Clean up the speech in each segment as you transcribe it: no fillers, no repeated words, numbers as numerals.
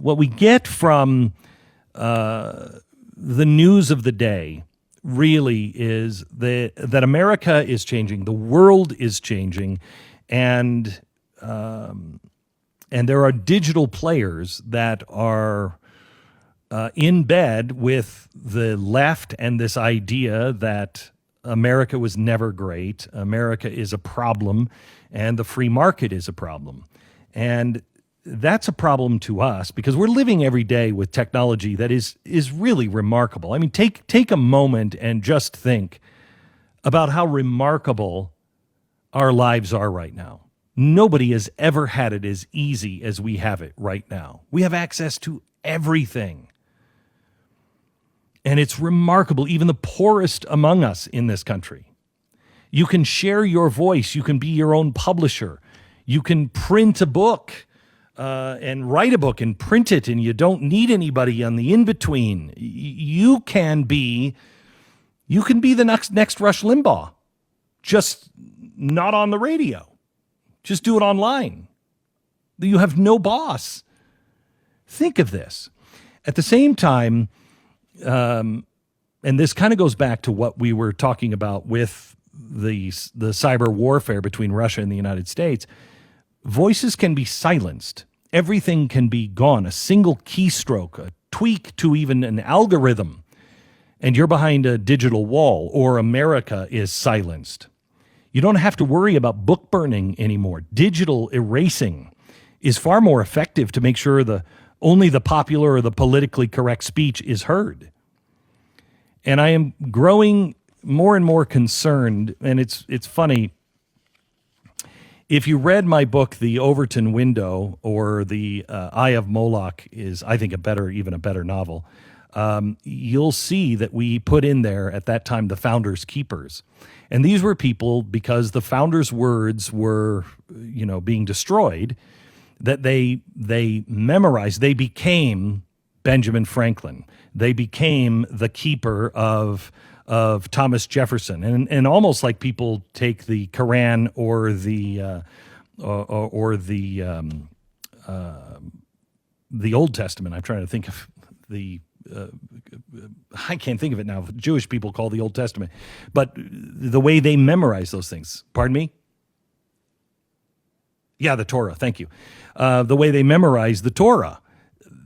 what we get from the news of the day really is that America is changing, the world is changing, and there are digital players that are in bed with the left and this idea that America was never great, America is a problem, and the free market is a problem. And that's a problem to us because we're living every day with technology that is really remarkable. I mean, take a moment and just think about how remarkable our lives are right now. Nobody has ever had it as easy as we have it right now. We have access to everything. And it's remarkable, even the poorest among us in this country. You can share your voice. You can be your own publisher. You can print a book and write a book and print it, and you don't need anybody on the in-between. You can be the next Rush Limbaugh, just not on the radio. Just do it online. You have no boss. Think of this. At the same time, and this kind of goes back to what we were talking about with the cyber warfare between Russia and the United States. Voices can be silenced. Everything can be gone. A single keystroke, a tweak to even an algorithm, and you're behind a digital wall, or America is silenced. You don't have to worry about book burning anymore. Digital erasing is far more effective to make sure only the popular or the politically correct speech is heard. And I am growing more and more concerned, and it's funny. If you read my book, The Overton Window, or The Eye of Moloch is, I think, even a better novel, you'll see that we put in there at that time the Founders' Keepers. And these were people, because the founders' words were, being destroyed, that they memorized. They became Benjamin Franklin. They became the keeper of Thomas Jefferson, and almost like people take the Quran or the Old Testament. I'm trying to think of the. I can't think of it now. Jewish people call the Old Testament, but the way they memorize those things. Pardon me? Yeah, the Torah. Thank you. The way they memorize the Torah.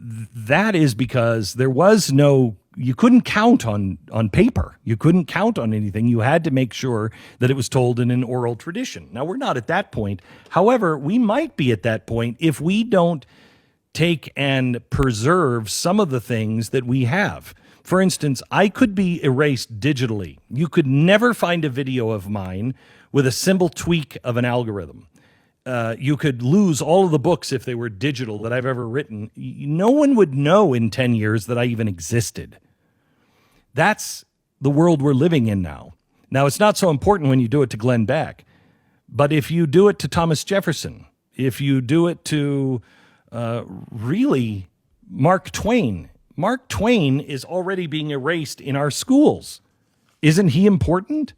That is because there was you couldn't count on paper. You couldn't count on anything. You had to make sure that it was told in an oral tradition. Now, we're not at that point. However, we might be at that point if we don't take and preserve some of the things that we have. For instance, I could be erased digitally. You could never find a video of mine with a simple tweak of an algorithm. You could lose all of the books if they were digital that I've ever written. No one would know in 10 years that I even existed. That's the world we're living in now. Now, it's not so important when you do it to Glenn Beck, but if you do it to Thomas Jefferson, if you do it to really Mark Twain is already being erased in our schools. Isn't he important?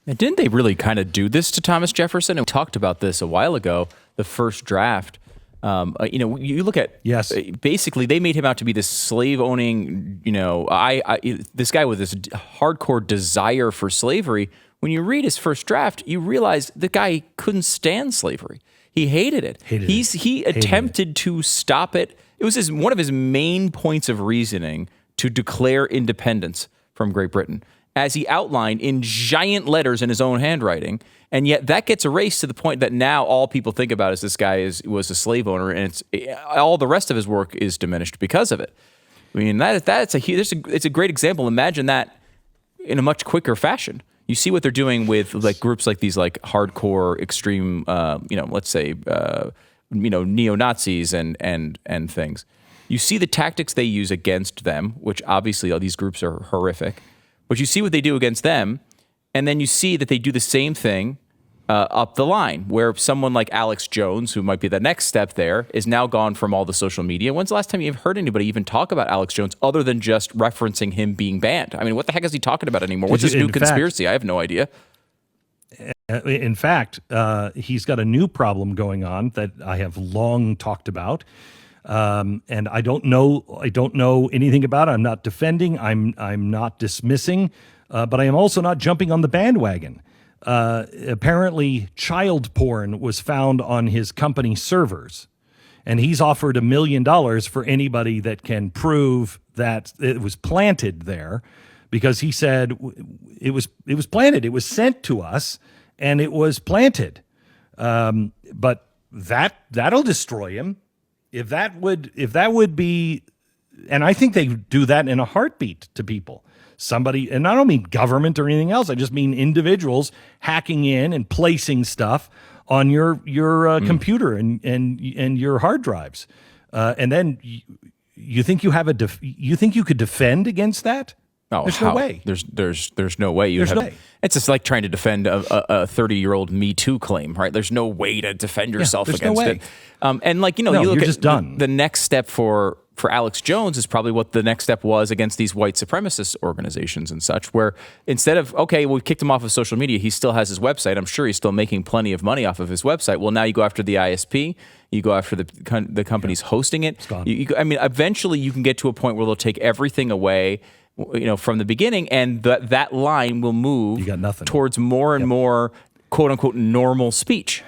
And didn't they really kind of do this to Thomas Jefferson? And we talked about this a while ago, the first draft. You look at, yes. Basically, they made him out to be this slave-owning, this guy with this hardcore desire for slavery. When you read his first draft, you realize the guy couldn't stand slavery. He hated it. He attempted to stop it. It was one of his main points of reasoning to declare independence from Great Britain, as he outlined in giant letters in his own handwriting. And yet that gets erased to the point that now all people think about is this guy was a slave owner, and all the rest of his work is diminished because of it. I mean, it's a great example. Imagine that in a much quicker fashion. You see what they're doing with like groups like these, like hardcore, extreme, let's say, neo-Nazis and things. You see the tactics they use against them, which obviously all these groups are horrific. But you see what they do against them, and then you see that they do the same thing up the line, where someone like Alex Jones, who might be the next step there, is now gone from all the social media. When's the last time you've heard anybody even talk about Alex Jones other than just referencing him being banned? I mean, what the heck is he talking about anymore? What's this new conspiracy? I have no idea. In fact, he's got a new problem going on that I have long talked about. And I don't know anything about it. I'm not defending. I'm not dismissing, but I am also not jumping on the bandwagon. Apparently, child porn was found on his company servers, and he's offered $1 million for anybody that can prove that it was planted there, because he said it was planted. It was sent to us, and it was planted. But that'll destroy him. If that would be, and I think they do that in a heartbeat to people. Somebody, and I don't mean government or anything else. I just mean individuals hacking in and placing stuff on your computer and your hard drives, and then you think you have you think you could defend against that? Oh, there's how? no way. There's no way. No way. It's just like trying to defend a 30-year-old Me Too claim, right? There's no way to defend yourself against it. And like, you look at just done. The next step for Alex Jones is probably what the next step was against these white supremacist organizations and such, where instead of, okay, well, we kicked him off of social media, he still has his website. I'm sure he's still making plenty of money off of his website. Well, now you go after the ISP, you go after the companies hosting it. It's gone. Eventually you can get to a point where they'll take everything away, from the beginning, and that line will move You got nothing. towards more and more quote unquote normal speech.